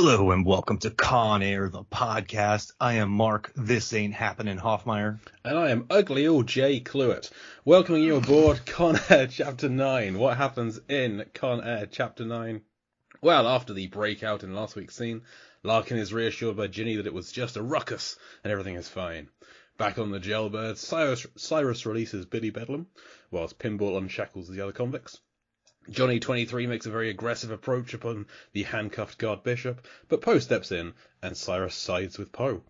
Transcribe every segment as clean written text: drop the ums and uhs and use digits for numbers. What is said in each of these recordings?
Hello and welcome to Con Air, the podcast. I am Mark, this ain't happening, Hoffmeyer. And I am Ugly Old Jay Cluett, welcoming you aboard Con Air Chapter 9. What happens in Con Air Chapter 9? Well, after the breakout in last week's scene, Larkin is reassured by Ginny that it was just a ruckus and everything is fine. Back on the jailbird, Cyrus releases Billy Bedlam, whilst Pinball unshackles the other convicts. Johnny 23 makes a very aggressive approach upon the handcuffed guard Bishop, but Poe steps in, and Cyrus sides with Poe.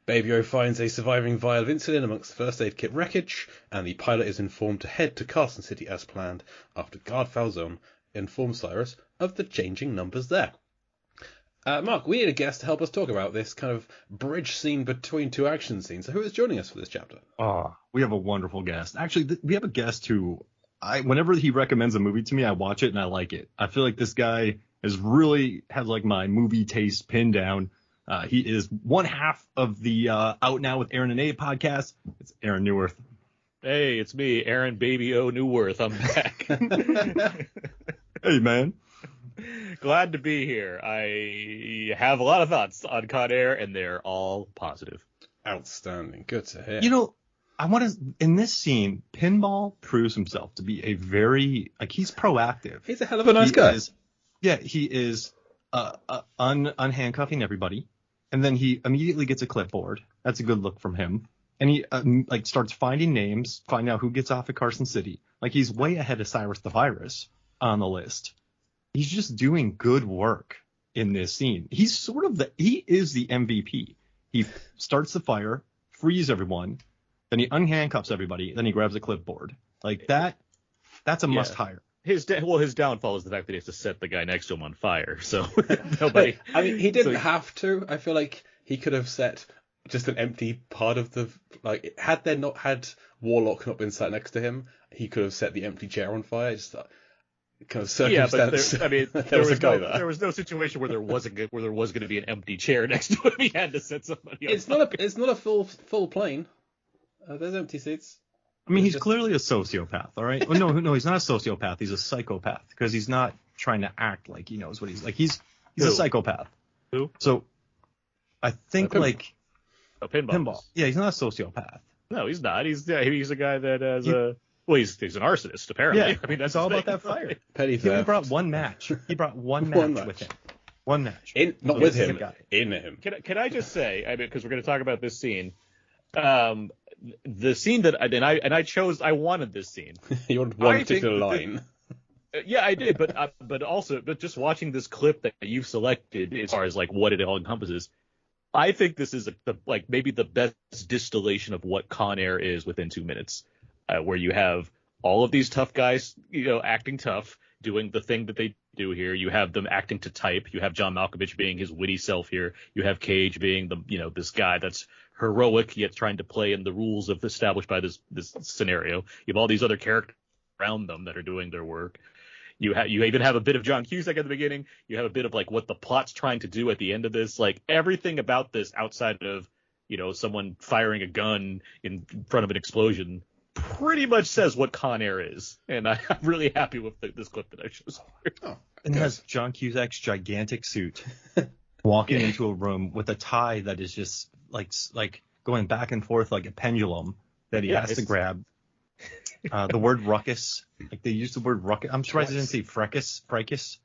Baby-O finds a surviving vial of insulin amongst the first aid kit wreckage, and the pilot is informed to head to Carson City as planned, after Guard Falzone informs Cyrus of the changing numbers there. Mark, we need a guest to help us talk about this kind of bridge scene between two action scenes. So who is joining us for this chapter? We have a wonderful guest. Actually, we have a guest who... whenever he recommends a movie to me, I watch it and I like it. I feel like this guy has like my movie taste pinned down. He is one half of the Out Now with Aaron and Abe podcast. It's Aaron Newworth. Hey, it's me, Aaron Baby-O Newworth. I'm back. Hey, man. Glad to be here. I have a lot of thoughts on Con Air, and they're all positive. Outstanding. Good to hear. You know, in this scene, Pinball proves himself to be a very, he's proactive. He's a hell of a nice guy. He is unhandcuffing everybody, and then he immediately gets a clipboard. That's a good look from him. And he starts finding names, find out who gets off at Carson City. Like, he's way ahead of Cyrus the Virus on the list. He's just doing good work in this scene. He is the MVP. He starts the fire, frees everyone, then he unhandcuffs everybody, then he grabs a clipboard. Like that, that's a must hire. His downfall is the fact that he has to set the guy next to him on fire. So nobody. I mean, he didn't have to. I feel like he could have set just an empty part of the, had Warlock not been sat next to him, he could have set the empty chair on fire. Just kind of circumstance. Yeah, but there was no situation where there was going to be an empty chair next to him. He had to set somebody. It's not a full plane. There's empty seats. I mean, he's clearly a sociopath, all right? Well, no, he's not a sociopath. He's a psychopath because he's not trying to act like he knows what he's like. He's a psychopath. Who? So I think Pinball. Yeah, he's not a sociopath. No, he's not. He's a guy that has he's an arsonist apparently. Yeah, I mean, that's all about that fire. Petty theft. He brought one match. He brought one match with him. One match. Not with him. In him. Can I just say? I mean, because we're going to talk about this scene. The scene that I wanted this scene. You wanted one particular line. Yeah, I did, but just watching this clip that you've selected as far as like what it all encompasses, I think this is maybe the best distillation of what Con Air is within 2 minutes, where you have all of these tough guys, acting tough, doing the thing that they do here. You have them acting to type. You have John Malkovich being his witty self here. You have Cage being this guy that's heroic yet trying to play in the rules established by this scenario. You have all these other characters around them that are doing their work. You even have a bit of John Cusack at the beginning. You have a bit of like what the plot's trying to do at the end of this. Like everything about this outside of someone firing a gun in front of an explosion pretty much says what Con Air is, and I'm really happy with this clip that I chose. And it has John Cusack's gigantic suit walking into a room with a tie that is just like going back and forth like a pendulum that he has to grab. The word ruckus, like they use the word ruckus. I'm surprised they didn't say fracas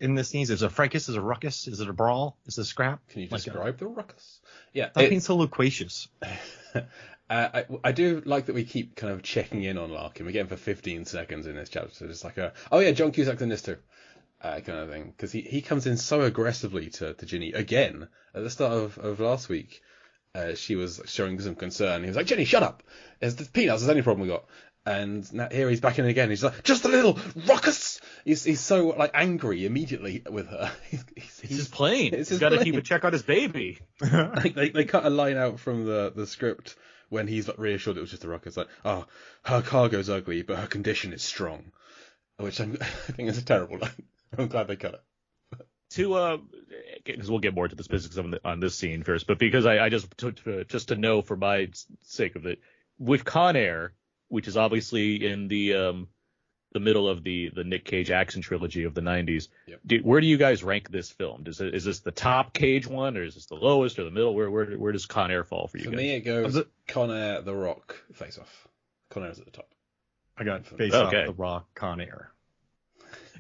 in this scene. Is it a fracas? Is it a ruckus? Is it a brawl? Is it a scrap? Can you describe the ruckus? Yeah, that being so loquacious. I do like that we keep kind of checking in on Larkin. We get him for 15 seconds in this chapter. So it's like John Cusack's in this too, kind of thing. Because he comes in so aggressively to Ginny again at the start of last week. She was showing some concern. He was like, Ginny, shut up. There's peanuts. There's any problem we got. And now here he's back in again. He's like, just a little ruckus. He's so angry immediately with her. He's just playing. He's got to keep a check on his baby. They cut a line out from the script when he's reassured it was just a ruckus. Like, her cargo's ugly, but her condition is strong. Which I think is a terrible line. I'm glad they cut it. Because we'll get more to the specifics on this scene first, but because I just to know for my sake of it, with Con Air, which is obviously in the the middle of the Nick Cage action trilogy of the 90s. Yep. Where do you guys rank this film? Is this the top Cage one, or is this the lowest or the middle? Where does Con Air fall for you For guys? me, it goes Con Air, The Rock, Face Off. Con Air's at the top. I got Face Off, The Rock, Con Air.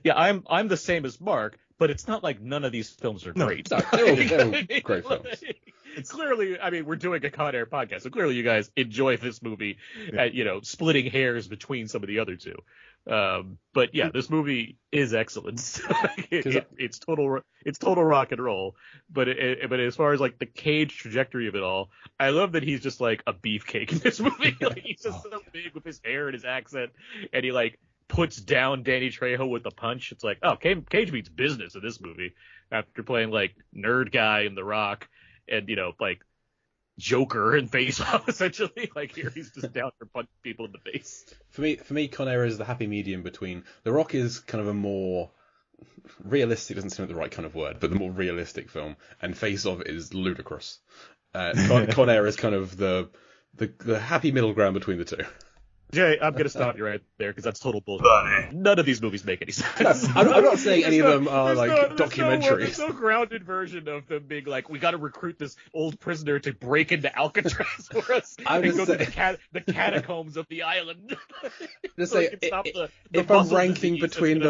Yeah, I'm the same as Mark, but it's not like none of these films are great. No, they're all great films. It's clearly, I mean, we're doing a Con Air podcast, so clearly you guys enjoy this movie, splitting hairs between some of the other two. But yeah, this movie is excellent. It's total rock and roll. But as far as like the Cage trajectory of it all, I love that he's just like a beefcake in this movie. Like he's just so big with his hair and his accent, and he like puts down Danny Trejo with a punch. It's like, oh, Cage means business in this movie after playing like nerd guy in The Rock and like Joker and Face Off essentially. Like here he's just down for punching people in the face. For me, Con Air is the happy medium between The Rock is kind of a more realistic, doesn't seem like the right kind of word, but the more realistic film, and Face Off is ludicrous. Con Air is kind of the happy middle ground between the two. Jay, I'm going to stop you right there because that's total bullshit. None of these movies make any sense. I'm not saying any of them are documentaries. There's no grounded version of them being like, we got to recruit this old prisoner to break into Alcatraz for us and go to the catacombs of the island. Just say, if I'm ranking between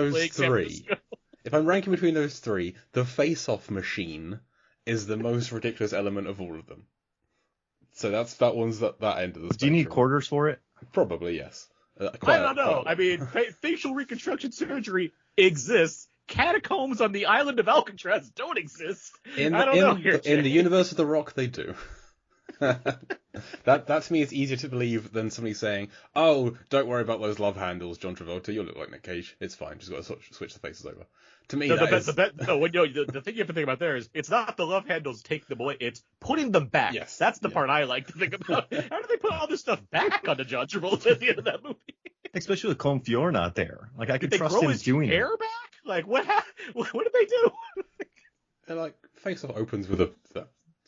those three, the face-off machine is the most ridiculous element of all of them. So that one's that end of the spectrum. Do you need quarters for it? Probably, yes. I don't know. I mean, facial reconstruction surgery exists. Catacombs on the island of Alcatraz don't exist. In the universe of The Rock, they do. That to me is easier to believe than somebody saying, "Oh, don't worry about those love handles, John Travolta. You'll look like Nick Cage. It's fine. Just got to switch the faces over." To me, the thing you have to think about there is it's not the love handles take them away; it's putting them back. Yes. That's the part I like to think about. How do they put all this stuff back onto John Travolta at the end of that movie? Especially with Colm Feore not there. Like I could Did trust him doing hair it. back? Like what did they do? And like Face Off opens with a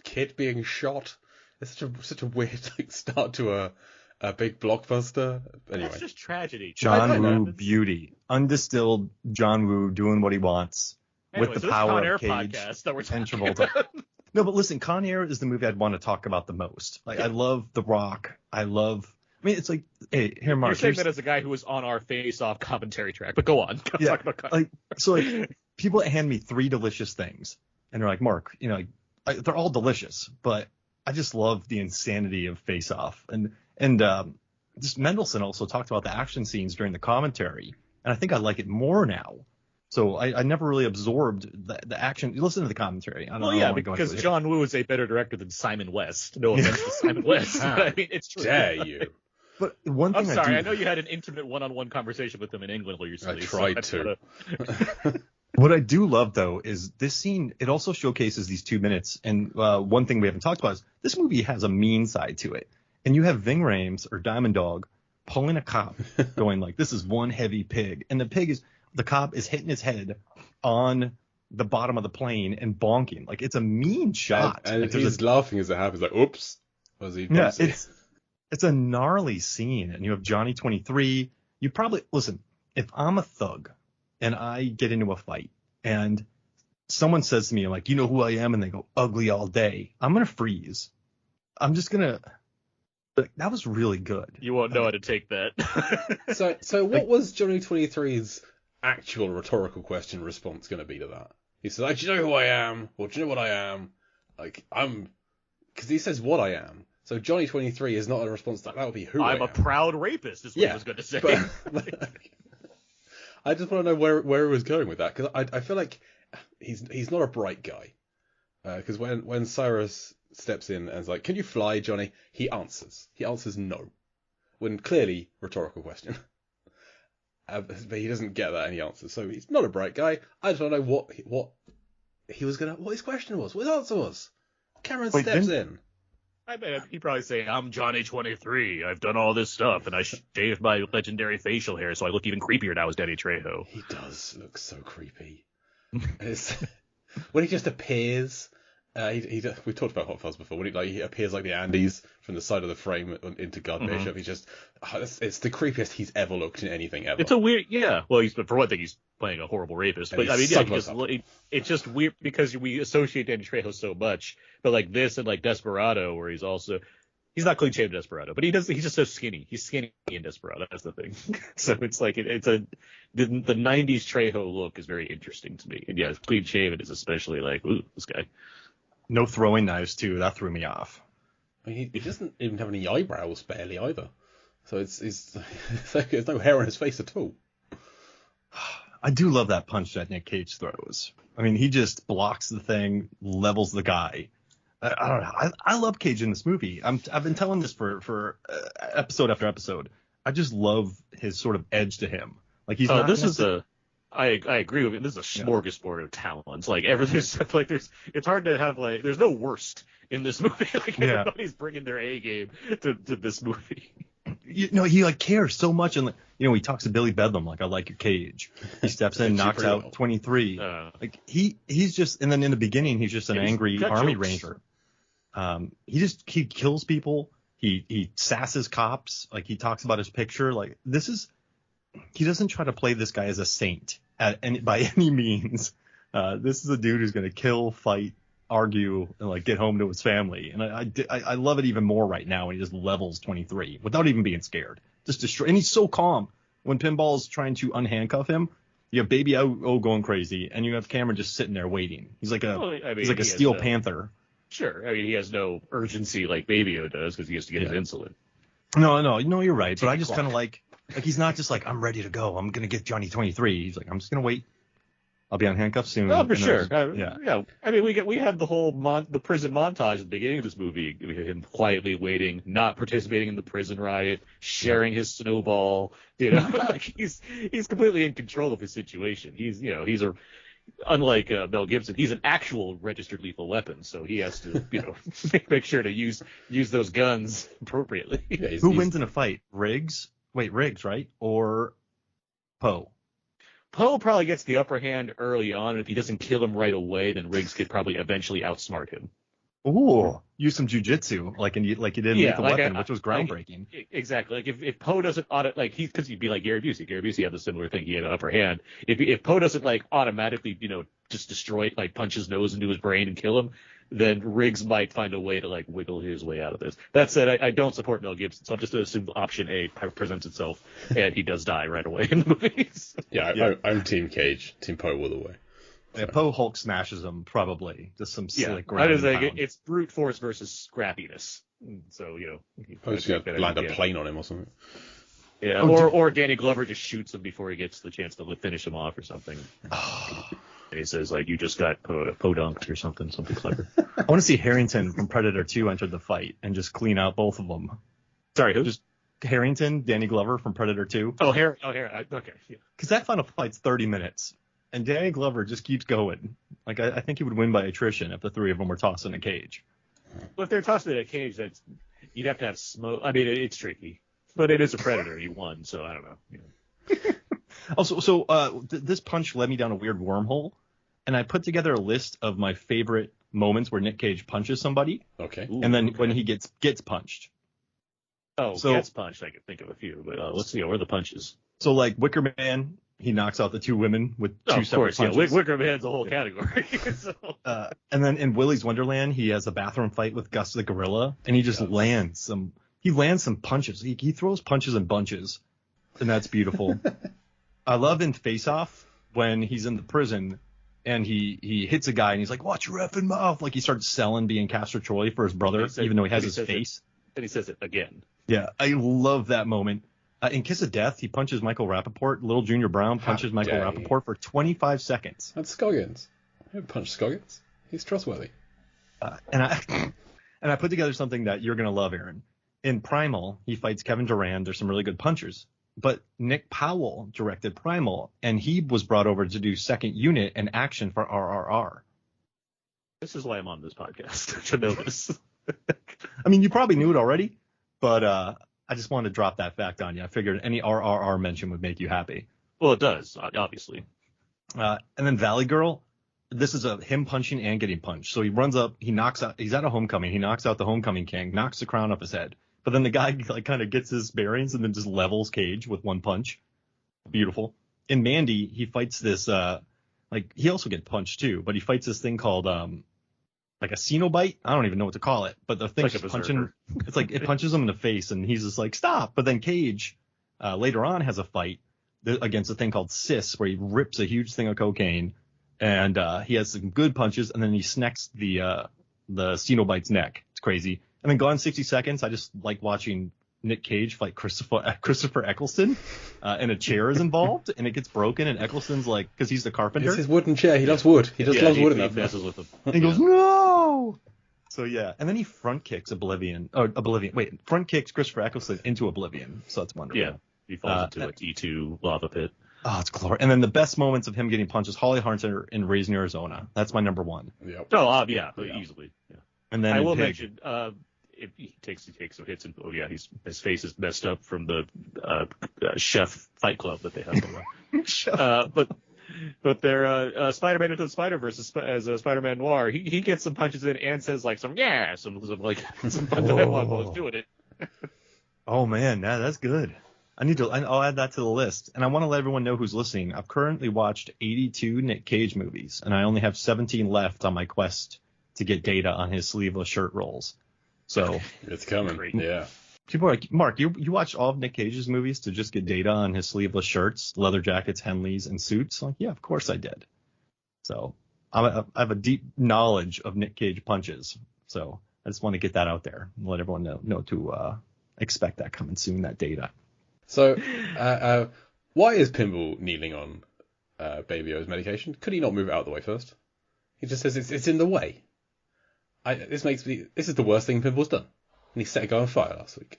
kid being shot. It's such a weird start to a big blockbuster. Anyway, that's just tragedy. John Woo beauty, undistilled John Woo doing what he wants with the power of Cage and Travolta. No, but listen, Con Air is the movie I'd want to talk about the most. Like I love The Rock. I mean, it's like, hey, here, Mark. You're saying that as a guy who was on our face-off commentary track, but go on. Talk about Con Air. People hand me 3 delicious things, and they're like, Mark, they're all delicious, but I just love the insanity of Face Off. And just Mendelsohn also talked about the action scenes during the commentary, and I think I like it more now. So I never really absorbed the action. You listen to the commentary. Because John Woo is a better director than Simon West. No offense to Simon West, but I mean it's true. Dare you? But one thing I'm sorry, I know you had an intimate one-on-one conversation with him in England recently. I tried to. What I do love, though, is this scene, it also showcases these 2 minutes. And one thing we haven't talked about is this movie has a mean side to it. And you have Ving Rhames or Diamond Dog pulling a cop going like, this is one heavy pig. And the cop is hitting his head on the bottom of the plane and bonking. Like, it's a mean shot. And he's laughing as it happens, like, oops. Was he? Yeah, it's a gnarly scene. And you have Johnny 23. You probably, listen, if I'm a thug and I get into a fight and someone says to me, like, you know who I am? And they go, ugly all day. I'm going to freeze. I'm just going to, that was really good. You won't know how to take that. So what was Johnny 23's actual rhetorical question response going to be to that? He said, do you know who I am? Or do you know what I am? Like, because he says what I am. So Johnny 23 is not a response to that. That would be who I am. I'm a proud rapist is what he was going to say. But, I just want to know where he was going with that, because I feel like he's not a bright guy. Because when Cyrus steps in and is like, can you fly, Johnny? He answers no. When clearly, rhetorical question. But he doesn't get that and he answers. So he's not a bright guy. I just want to know what his question was, what his answer was. Cameron steps in. I bet he'd probably say, I'm Johnny 23. I've done all this stuff, and I shaved my legendary facial hair, so I look even creepier now as Danny Trejo. He does look so creepy. When he just appears, We've talked about Hot Fuzz before. When he appears like the Andes from the side of the frame into God Bishop, he's just it's the creepiest he's ever looked in anything ever. It's a weird, yeah. Well, for one thing, he's playing a horrible rapist, but I mean, yeah, it's just weird because we associate Danny Trejo so much. But like this and like Desperado, where he's not clean shaved Desperado, but he's just so skinny. He's skinny in Desperado. That's the thing. So it's like the 90s Trejo look is very interesting to me. And yeah, clean shaven is especially like, ooh, this guy. No throwing knives too. That threw me off. I mean, he doesn't even have any eyebrows barely either. So it's like there's no hair on his face at all. I do love that punch that Nick Cage throws. I mean, he just blocks the thing, levels the guy. I don't know. I love Cage in this movie. I've been telling this for episode after episode. I just love his sort of edge to him. Like he's not. I agree with you. This is a smorgasbord of talents. Like everything's like it's hard to have like there's no worst in this movie. Like everybody's bringing their A game to this movie. He like cares so much, and he talks to Billy Bedlam like I like your Cage. He steps in, knocks out 23. Like he's just, and then in the beginning he's just an angry army ranger. He kills people. He sasses cops. Like he talks about his picture. Like he doesn't try to play this guy as a saint by any means. This is a dude who's going to kill, fight, argue, and like get home to his family. And I love it even more right now when he just levels 23 without even being scared. Just destroy. And he's so calm when Pinball's trying to unhandcuff him. You have Baby O going crazy, and you have Cameron just sitting there waiting. He's like a Steel Panther. Sure. I mean, he has no urgency like Baby O does because he has to get his insulin. No, you're right. But I just kind of like he's not just like, I'm ready to go. I'm going to get Johnny 23. He's like, I'm just going to wait. I'll be on handcuffs soon. Oh, for sure. Yeah. I mean, we had the whole the prison montage at the beginning of this movie. Him quietly waiting, not participating in the prison riot, sharing his snowball. Like he's completely in control of his situation. He's unlike Mel Gibson, he's an actual registered lethal weapon, so he has to make sure to use those guns appropriately. Who wins in a fight? Riggs, right? Or Poe? Poe probably gets the upper hand early on, and if he doesn't kill him right away, then Riggs could probably eventually outsmart him. Ooh, use some jujitsu like you did in Lethal Weapon, which was groundbreaking. Exactly. Like if Poe doesn't because he'd be like Gary Busey. Gary Busey had the similar thing. He had an upper hand. If Poe doesn't like automatically just destroy like punch his nose into his brain and kill him, then Riggs might find a way to like wiggle his way out of this. That said, I don't support Mel Gibson, so I'm just going to assume option A presents itself, and he does die right away in the movies. I'm Team Cage. Team Poe all the way. Yeah, Poe Hulk smashes him, probably. Just some slick ground. I was like, it's brute force versus scrappiness. So, Poe's going to land a plane on him or something. Yeah, or Danny Glover just shoots him before he gets the chance to finish him off or something. And he says, like, you just got podunked or something clever. I want to see Harrington from Predator 2 enter the fight and just clean out both of them. Sorry, who? Just Harrington, Danny Glover from Predator 2. Okay. Because that final fight's 30 minutes. And Danny Glover just keeps going. Like, I think he would win by attrition if the three of them were tossed in a cage. Well, if they're tossed in a cage, you'd have to have smoke. I mean, it's tricky. But it is a Predator. He won, so I don't know. Also, this punch led me down a weird wormhole. And I put together a list of my favorite moments where Nick Cage punches somebody. Okay. And then when he gets punched. Gets punched, I could think of a few. But let's see, what are the punches? So, like, Wicker Man, he knocks out the two women with two separate punches. Yeah, Wicker Man's a whole category. And then in Willy's Wonderland, he has a bathroom fight with Gus the Gorilla, and he just lands some punches. He throws punches in bunches, and that's beautiful. I love in Face Off when he's in the prison and he hits a guy and he's like, "Watch your effing mouth!" Like he starts selling being Castor Troy for his brother, even though he has his face. And he says it again. Yeah, I love that moment. In Kiss of Death, he punches Michael Rappaport. Little Junior Brown punches Michael Rappaport for 25 seconds. That's Scoggins. I don't punch Scoggins. He's trustworthy. And I put together something that you're going to love, Aaron. In Primal, he fights Kevin Durand. There's some really good punchers. But Nick Powell directed Primal, and he was brought over to do second unit and action for RRR. This is why I'm on this podcast, to know this. I mean, you probably knew it already, but I just wanted to drop that fact on you. I figured any RRR mention would make you happy. Well, it does, obviously. And then Valley Girl, this is him punching and getting punched. So he runs up, he's at a homecoming, he knocks out the homecoming king, knocks the crown off his head. But then the guy like kind of gets his bearings and then just levels Cage with one punch. Beautiful. In Mandy, he fights this like he also gets punched too, but he fights this thing called like a Cenobite. I don't even know what to call it, but the thing's like punching. It's like it punches him in the face, and he's just like stop. But then Cage later on has a fight against a thing called Sis, where he rips a huge thing of cocaine, and he has some good punches, and then he snacks the Cenobite's neck. It's crazy. And then Gone in 60 Seconds. I just like watching Nick Cage fight Christopher Eccleston, and a chair is involved, and it gets broken, and Eccleston's like, because he's the carpenter. It's his wooden chair. He loves wood. He just loves wood enough. He messes with them. And he goes, no! So yeah, and then he front kicks front kicks Christopher Eccleston into Oblivion. So that's wonderful. Yeah, he falls into a T2 lava pit. Oh, it's glorious. And then the best moments of him getting punches, Holly Hunter in Raising Arizona. That's my number one. Yep. Oh, easily. Yeah. And then I will Pig. mention, if he takes some hits, and his face is messed up from the Chef Fight Club that they have. But they're Spider-Man Into the Spider-Verse as Spider-Man Noir. He gets some punches in and says like some punches while he's doing it. Oh man, that's good. I'll add that to the list. And I want to let everyone know who's listening. I've currently watched 82 Nick Cage movies, and I only have 17 left on my quest to get data on his sleeveless shirt roles. So it's coming. Great. Yeah. People are like, Mark, you watched all of Nick Cage's movies to just get data on his sleeveless shirts, leather jackets, Henleys, and suits? Like, yeah, of course I did. So I have a deep knowledge of Nick Cage punches. So I just want to get that out there and let everyone know to expect that coming soon, that data. So why is Pinball kneeling on Baby O's medication? Could he not move it out of the way first? He just says it's in the way. This is the worst thing Pinball's done. And he set a guy on fire last week.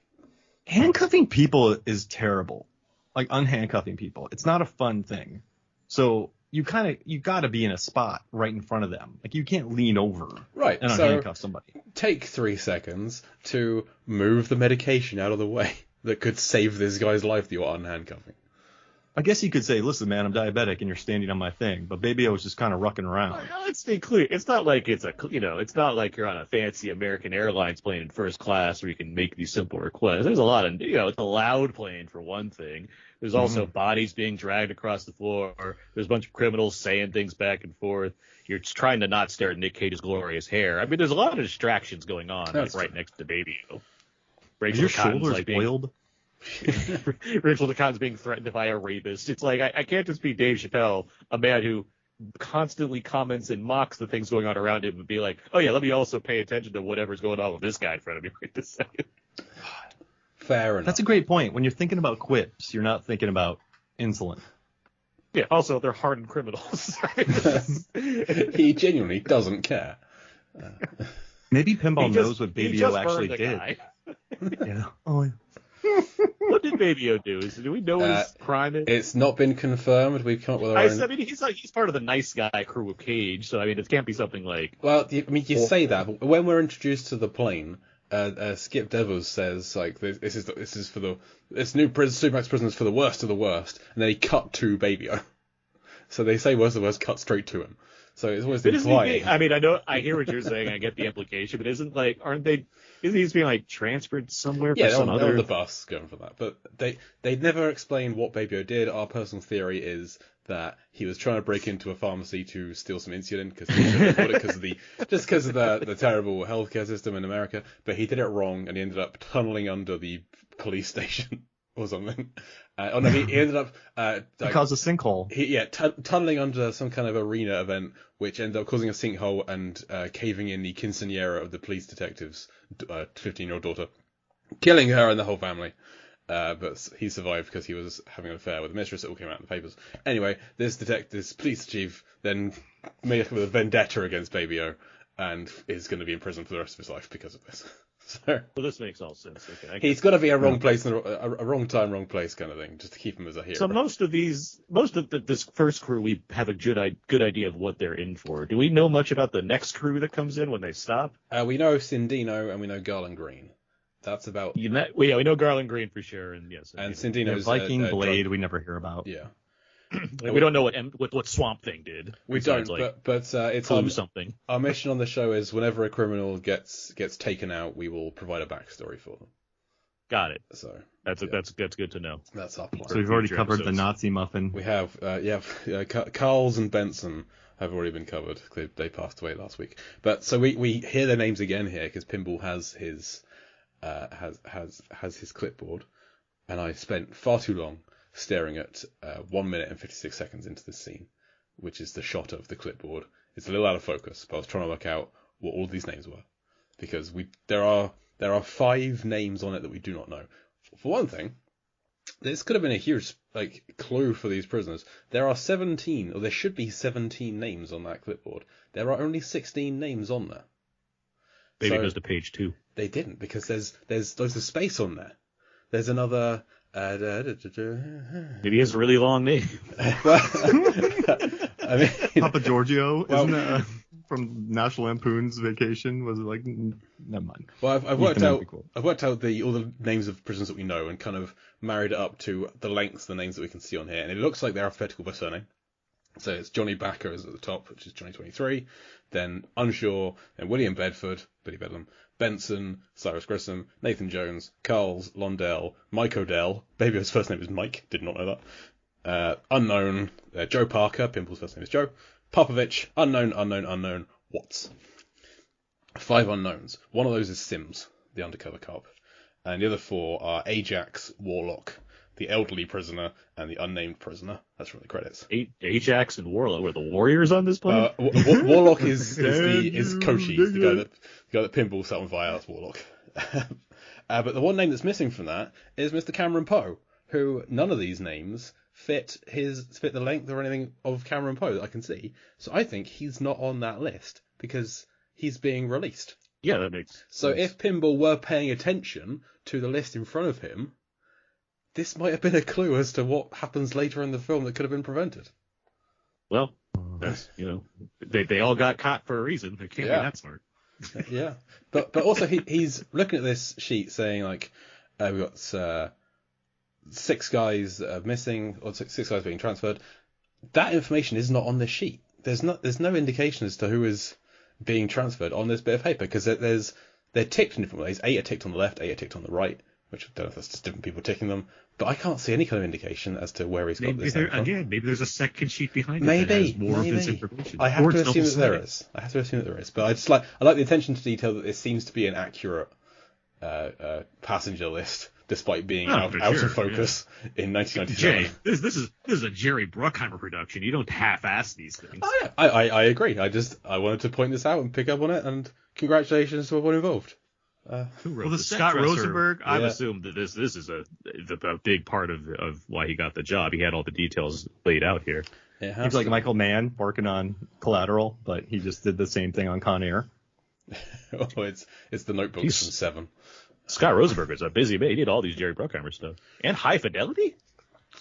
Handcuffing people is terrible. Like unhandcuffing people. It's not a fun thing. So you got to be in a spot right in front of them. Like you can't lean over right, and so unhandcuff somebody. Take 3 seconds to move the medication out of the way that could save this guy's life that you're unhandcuffing. I guess you could say, listen, man, I'm diabetic and you're standing on my thing. But Baby O was just kind of rucking around. Well, let's be clear. It's not like it's not like you're on a fancy American Airlines plane in first class where you can make these simple requests. There's a lot of, it's a loud plane for one thing. There's also bodies being dragged across the floor. There's a bunch of criminals saying things back and forth. You're just trying to not stare at Nick Cage's glorious hair. I mean, there's a lot of distractions going on right next to Baby O. Is your shoulders oiled? Rachel DeConn's being threatened by a rapist. It's like I can't just be Dave Chappelle, a man who constantly comments and mocks the things going on around him, and be like, oh yeah, let me also pay attention to whatever's going on with this guy in front of me right this second. Fair enough. That's a great point. When you're thinking about quips, you're not thinking about insulin. Yeah. Also, they're hardened criminals. He genuinely doesn't care. Maybe Pinball knows what Baby O actually did. Yeah. Oh yeah. What did Baby O do? Do we know what his crime is? It's not been confirmed. We've come up with our own... I mean, he's part of the nice guy crew of Cage, so I mean, it can't be something like. Well, you say that, but when we're introduced to the plane, Skip Devers says like this is for this new Supermax prison is for the worst of the worst, and then he cut to Baby O. So they say worst of the worst, cut straight to him. So it's always implying. I mean, I hear what you're saying. I get the implication, but isn't he being like transferred somewhere? Yeah, for some on other... the bus going for that. But they never explain what Baby O did. Our personal theory is that he was trying to break into a pharmacy to steal some insulin because he couldn't afford it because of the terrible healthcare system in America. But he did it wrong and he ended up tunneling under the police station or something. He ended up caused a sinkhole. Tunneling under some kind of arena event, which ended up causing a sinkhole and caving in the quinceañera of the police detective's 15-year-old daughter, killing her and the whole family. But he survived because he was having an affair with a mistress. It all came out in the papers. Anyway, this police chief then made up a vendetta against Baby O and is going to be in prison for the rest of his life because of this. So, well, this makes all sense. Okay, he's got to be a wrong place, a wrong time, wrong place kind of thing, just to keep him as a hero. So most of this first crew, we have a good idea of what they're in for. Do we know much about the next crew that comes in when they stop? We know Cindino and we know Garland Green. That's about. We know Garland Green for sure, and yes. And Cindino's Viking Blade. We never hear about. Yeah. We don't know what Swamp Thing did. We besides, don't, but it's clue something. our mission on the show is whenever a criminal gets taken out, we will provide a backstory for them. Got it. So That's good to know. that's our plan. So we've already future covered the episodes. Nazi muffin. We have, Carls and Benson have already been covered. They passed away last week. But so we hear their names again here because Pinball has his his clipboard, and I spent far too long staring at 1 minute and 56 seconds into this scene, which is the shot of the clipboard. It's a little out of focus, but I was trying to work out what all these names were because there are 5 names on it that we do not know. For one thing, this could have been a huge clue for these prisoners. There are 17, or there should be 17 names on that clipboard. There are only 16 names on there. Maybe So- it goes to page 2. They didn't because there's a space on there. There's another. Maybe he has a really long name. Well, I mean, Papa Giorgio, Well- isn't that from National Lampoon's Vacation? Was it like? Never mind. well, I've Ethan worked would out. be cool. I've worked out all the names of prisoners that we know and kind of married it up to the lengths of the names that we can see on here, and it looks like they're alphabetical by surname. So it's Johnny Backer is at the top, which is Johnny 23. Then Unsure, then William Bedford, Billy Bedlam, Benson, Cyrus Grissom, Nathan Jones, Carls, Londell, Mike Odell. Baby's first name is Mike. Did not know that. Unknown, Joe Parker. Pimple's first name is Joe. Popovich, unknown. Watts. 5 unknowns. One of those is Sims, the undercover cop, and the other 4 are Ajax, Warlock, the elderly prisoner, and the unnamed prisoner. That's from the credits. Ajax and Warlock were the warriors on this planet. Warlock is Koshi, the guy that Pinball sat on via. That's Warlock. But the one name that's missing from that is Mr. Cameron Poe, who none of these names fit the length or anything of Cameron Poe that I can see. So I think he's not on that list because he's being released. Yeah, that makes So sense. if Pinball were paying attention to the list in front of him, this might have been a clue as to what happens later in the film that could have been prevented. Well, that's they all got caught for a reason. They can't Yeah. be that smart. Yeah, but also he's looking at this sheet saying we've got 6 guys that are missing or 6 guys being transferred. That information is not on this sheet. There's no indication as to who is being transferred on this bit of paper because they're ticked in different ways. 8 are ticked on the left, 8 are ticked on the right, which I don't know if that's just different people ticking them. But I can't see any kind of indication as to where he's got Maybe this from. maybe there's a second sheet behind it Maybe, that has more of this maybe. information. I have Or to it's assume that there double-sided. is. I have to assume that there is. But I like the attention to detail that this seems to be an accurate passenger list, despite being out for of sure, focus in 1997. Jay, this is a Jerry Bruckheimer production. You don't half-ass these things. Oh, yeah. I agree. I wanted to point this out and pick up on it, and congratulations to everyone involved. Who wrote Well, the this? set Scott dresser- Rosenberg. I've Yeah. assumed that this is a big part of why he got the job. He had all the details laid out here. It has He's like to. Michael Mann working on Collateral, but he just did the same thing on Con Air. Oh, it's the Notebook He's- from 7. Scott Rosenberg is a busy man. He did all these Jerry Bruckheimer stuff and High Fidelity.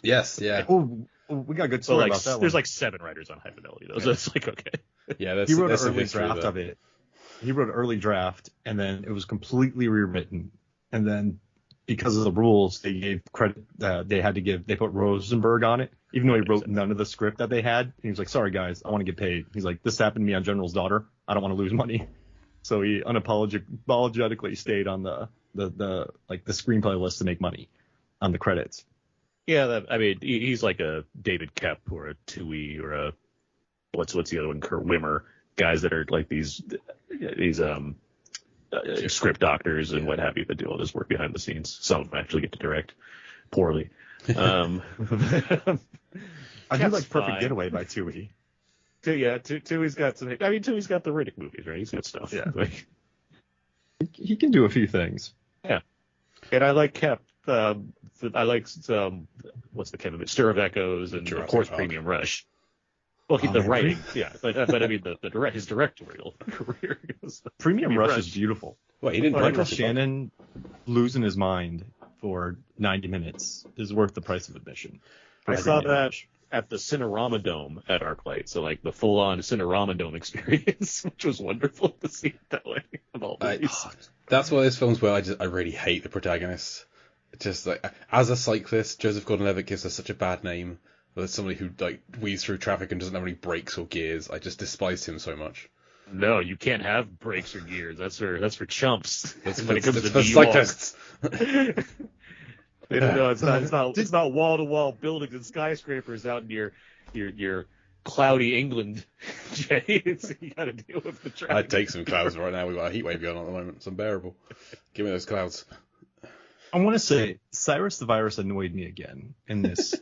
Yes, yeah, Oh, we got a good So story like, about that there's one. like 7 writers on High Fidelity though. So it's like okay. yeah. There's, He wrote an there's some early history draft there. of it. He wrote an early draft, and then it was completely rewritten. And then because of the rules, they gave credit. They put Rosenberg on it, even though he wrote none of the script that they had. He was like, "Sorry guys, I want to get paid." He's like, "This happened to me on General's Daughter. I don't want to lose money." So he unapologetically stayed on the screenplay list to make money on the credits. Yeah, he's like a David Koepp or a Toohey or a what's the other one? Kurt Wimmer, guys that are like these script doctors and what have you that do all this work behind the scenes. Some of them actually get to direct poorly. I do That's like Perfect fine. Getaway by Toohey. Toohey's got some. I mean, Toohey's got the Riddick movies, right? He's got stuff. Yeah. Like, He can do a few things. and I like Koepp. I like what's the Kevin? Stir of Echoes and of Jurassic course Park. Premium Rush. Well, the man, writing, yeah, but I mean his directorial career. Premium Rush Rush. is beautiful. Well, he didn't write Michael Jurassic Park. Shannon losing his mind for 90 minutes is worth the price of admission. I saw Premium that Rush. at the Cinerama Dome at ArcLight, so like the full-on Cinerama Dome experience, which was wonderful to see it that way. Of all movies. That's one of those films where I really hate the protagonist. Just like as a cyclist, Joseph Gordon-Levitt gives us such a bad name. There's somebody who like weaves through traffic and doesn't have any brakes or gears. I just despise him so much. No, you can't have brakes or gears. That's for chumps. That's when it comes to for New York. cyclists. They don't know it's not wall to wall buildings and skyscrapers out in your cloudy England, Jay. You got to deal with the traffic. I'd take some clouds right now. We've got a heat wave going on at the moment. It's unbearable. Give me those clouds. I want to say Cyrus the Virus annoyed me again in this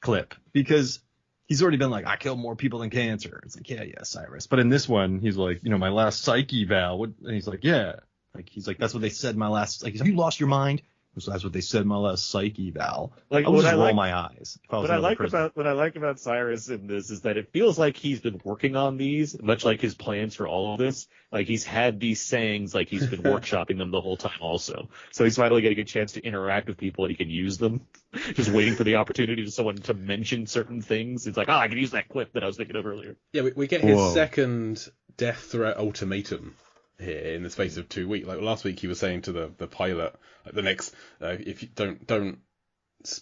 clip, because he's already been like, I killed more people than cancer. It's like, yeah, Cyrus. But in this one, he's like, my last psych eval. And he's like, yeah. Like, he's like, that's what they said in my last, like, have you lost your mind? So that's what they said in my last psych eval. Like, I would just roll my eyes. What I like about Cyrus in this is that it feels like he's been working on these, much like his plans for all of this. Like, he's had these sayings, like he's been workshopping them the whole time also. So he's finally getting a chance to interact with people and he can use them. Just waiting for the opportunity to someone to mention certain things. It's like, I can use that clip that I was thinking of earlier. Yeah, we get his second death threat ultimatum here in the space of 2 weeks. Like last week, he was saying to the pilot, like, the next, if you don't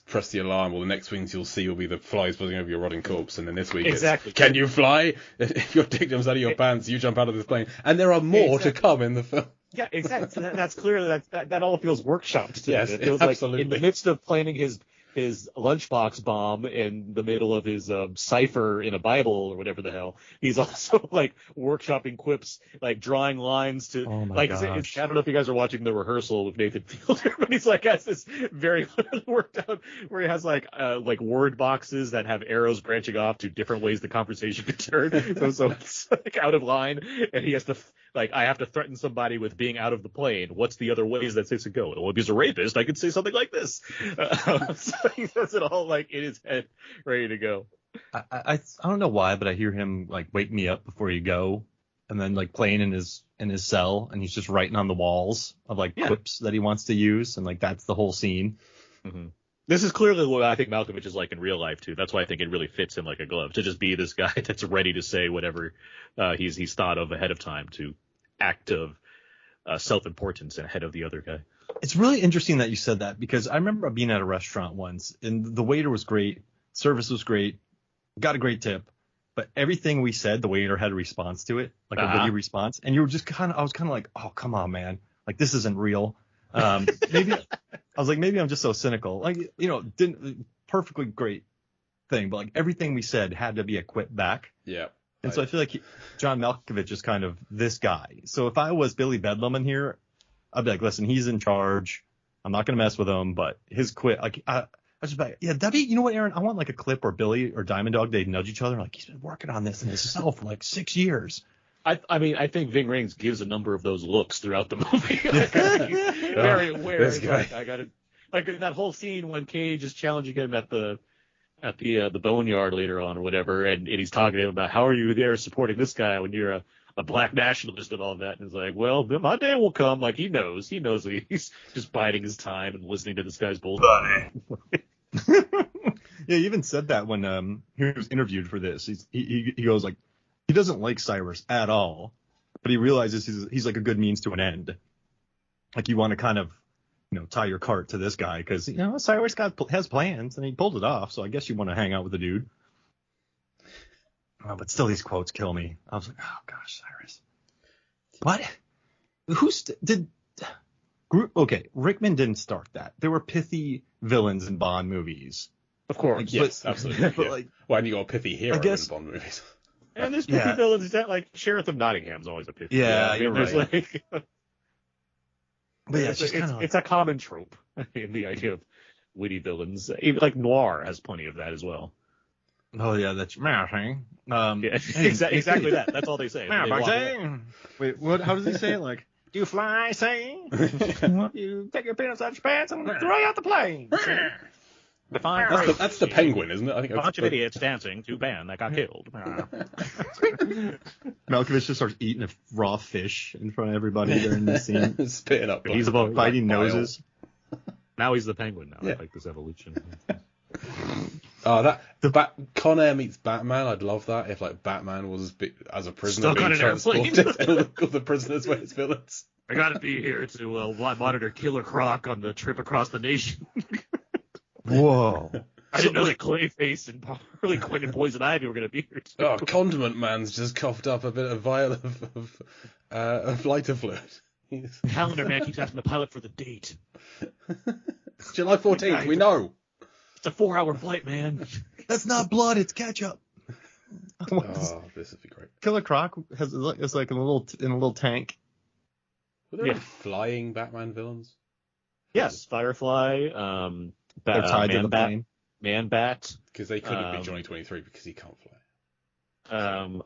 press the alarm, or the next things you'll see will be the flies buzzing over your rotting corpse. And then this week, exactly. It's, can you fly? If your dick jumps out of your pants, you jump out of this plane. And there are more to come in the film. Yeah, exactly. So that's clear. That all feels workshopped to yes, me. It feels absolutely. Like in the midst of planning his lunchbox bomb in the middle of his cipher in a Bible or whatever the hell, he's also like workshopping quips, like drawing lines to, like, I don't know if you guys are watching the rehearsal with Nathan Fielder, but he's like has this very worked out where he has like word boxes that have arrows branching off to different ways the conversation could turn. So it's like out of line, and he has to I have to threaten somebody with being out of the plane. What's the other ways that this could go? Well, if he's a rapist, I could say something like this. So he has it all like in his head, ready to go. I don't know why, but I hear him like, wake me up before you go, and then like playing in his cell, and he's just writing on the walls of like quips that he wants to use, and like that's the whole scene. Mm-hmm. This is clearly what I think Malkovich is like in real life too. That's why I think it really fits him like a glove, to just be this guy that's ready to say whatever he's thought of ahead of time, to act of self-importance and ahead of the other guy. It's really interesting that you said that, because I remember being at a restaurant once, and the waiter was great, service was great, got a great tip, but everything we said, the waiter had a response to it, like a witty response, and you were just I was kind of like, oh, come on, man, like this isn't real. Maybe I was like, maybe I'm just so cynical. Like, didn't perfectly great thing, but like everything we said had to be a quip back. Yeah. And so I feel like John Malkovich is kind of this guy. So if I was Billy Bedlam in here, I'd be like, listen, he's in charge. I'm not going to mess with him, but his quip, like, I was just like, yeah, that'd be, you know what, Aaron? I want like a clip where Billy or Diamond Dog, they nudge each other. Like, he's been working on this in himself for like 6 years. I mean, I think Ving Rhames gives a number of those looks throughout the movie. Very aware. This guy. I got it. Like that whole scene when Cage is challenging him at the boneyard later on or whatever, and he's talking to him about, how are you there supporting this guy when you're a black nationalist and all that, and he's like, well, my day will come. Like, he knows he's just biding his time and listening to this guy's bullshit. Yeah, he even said that when he was interviewed for this. He goes like, he doesn't like Cyrus at all, but he realizes he's like a good means to an end. Like, you want to kind of, tie your cart to this guy because, Cyrus has plans and he pulled it off. So I guess you want to hang out with the dude. But still, these quotes kill me. I was like, oh gosh, Cyrus. What? Okay, Rickman didn't start that. There were pithy villains in Bond movies. Of course. Like, yes, absolutely. But like, why do you got a pithy hero in Bond movies? And there's pithy villains that, like, Sheriff of Nottingham's always a pithy. Yeah, you're right. Like, but yeah, it's a common trope in the idea of witty villains. Even like Noir has plenty of that as well. Oh yeah, that's thing. Exactly that. That's all they say. Wait, what? How does he say it? Like, do you fly, say? You take your peanuts out your pants and throw you out the plane. That's the Penguin, isn't it? I think a bunch of idiots dancing to band that got killed. Malkovich just starts eating a raw fish in front of everybody during this scene. Spitting up. He's about biting noses. Now he's the Penguin. Now I like this evolution. Con Air meets Batman. I'd love that if like Batman was as a prisoner stuck being on an transported, and all the prisoners were his villains. I gotta be here to monitor Killer Croc on the trip across the nation. Whoa. I didn't know that Clayface and Harley Quinn and Poison Ivy were going to be here too. Oh, Condiment Man's just coughed up a bit of vial of lighter fluid. Calendar Man keeps asking the pilot for the date. July 14th, we know. It's a 4-hour flight, man. That's not blood, it's ketchup. Oh, this would be great. Killer Croc is like in a little tank. Were there any flying Batman villains? Yes, Firefly, They're tied to the Man-Bat, plane. Man-Bat. Because they couldn't be Johnny 23 because he can't fly.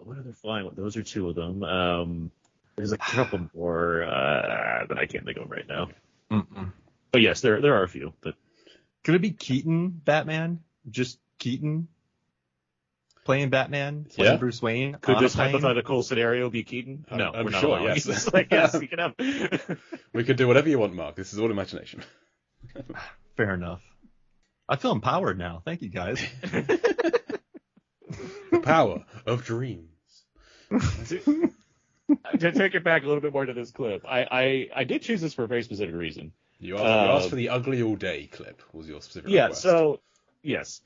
What are they flying? Those are two of them. There's a couple more that I can't think of right now. Mm-mm. But yes, there are a few. But Could it be Keaton Batman? Just Keaton playing Batman, playing Yeah. Bruce Wayne? could on this a plane? hypothetical scenario be Keaton? No, I'm we're not sure, allowing yes. it. It's like, yes, we can have. We could do whatever you want, Mark. This is all imagination. Fair enough. I feel empowered now. Thank you, guys. The power of dreams. To take it back a little bit more to this clip, I did choose this for a very specific reason. You asked for the ugly all day clip, was your specific Yeah, request. so, yes,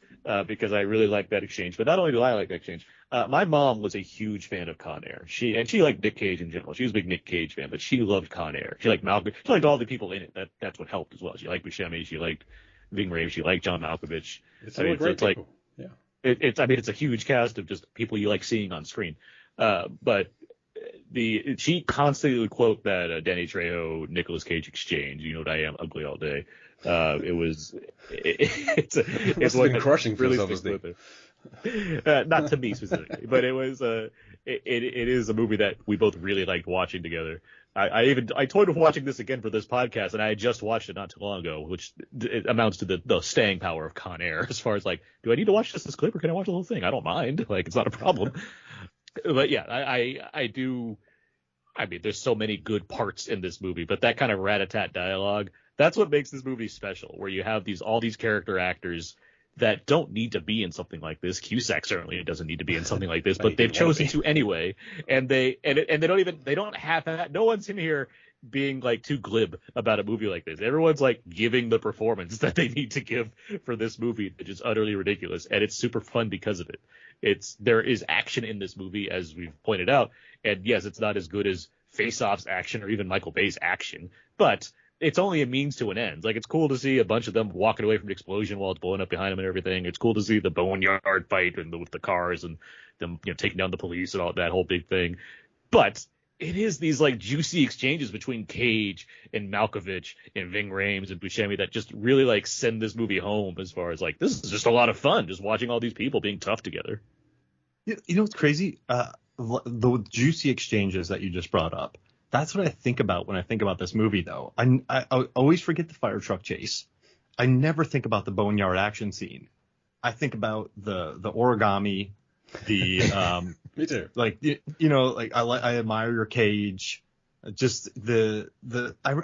because I really like that exchange. But not only do I like that exchange, my mom was a huge fan of Con Air. She liked Nick Cage in general. She was a big Nick Cage fan, but she loved Con Air. She liked Malcolm. She liked all the people in it. That's what helped as well. She liked Buscemi. She liked Ving Rhames. She liked John Malkovich. It's all great it's people. Yeah. It's a huge cast of just people you like seeing on screen. But she constantly would quote that Danny Trejo Nicolas Cage exchange. You know what I am, ugly all day. It's Must have been crushing for really yourself, sticks with it. Not to me specifically, but it was it is a movie that we both really liked watching together. I toyed with watching this again for this podcast, and I had just watched it not too long ago, which it amounts to the staying power of Con Air. As far as like, do I need to watch this clip or can I watch the whole thing? I don't mind. Like, it's not a problem. But yeah, I do. I mean, there's so many good parts in this movie, but that kind of rat-a-tat dialogue, that's what makes this movie special, where you have all these character actors that don't need to be in something like this. Cusack certainly doesn't need to be in something like this, but they've chosen to anyway. And they don't have that. No one's in here being like too glib about a movie like this. Everyone's like giving the performance that they need to give for this movie, which is utterly ridiculous. And it's super fun because of it. There is action in this movie, as we've pointed out. And yes, it's not as good as Face Off's action or even Michael Bay's action, but it's only a means to an end. Like, it's cool to see a bunch of them walking away from the explosion while it's blowing up behind them and everything. It's cool to see the boneyard fight and with the cars and them, taking down the police and all that whole big thing. But it is these like juicy exchanges between Cage and Malkovich and Ving Rhames and Buscemi that just really like send this movie home, as far as like, this is just a lot of fun just watching all these people being tough together. You know what's crazy? The juicy exchanges that you just brought up. That's what I think about when I think about this movie, though. I always forget the fire truck chase. I never think about the boneyard action scene. I think about the origami, the Me too. like like I admire your Cage. Just I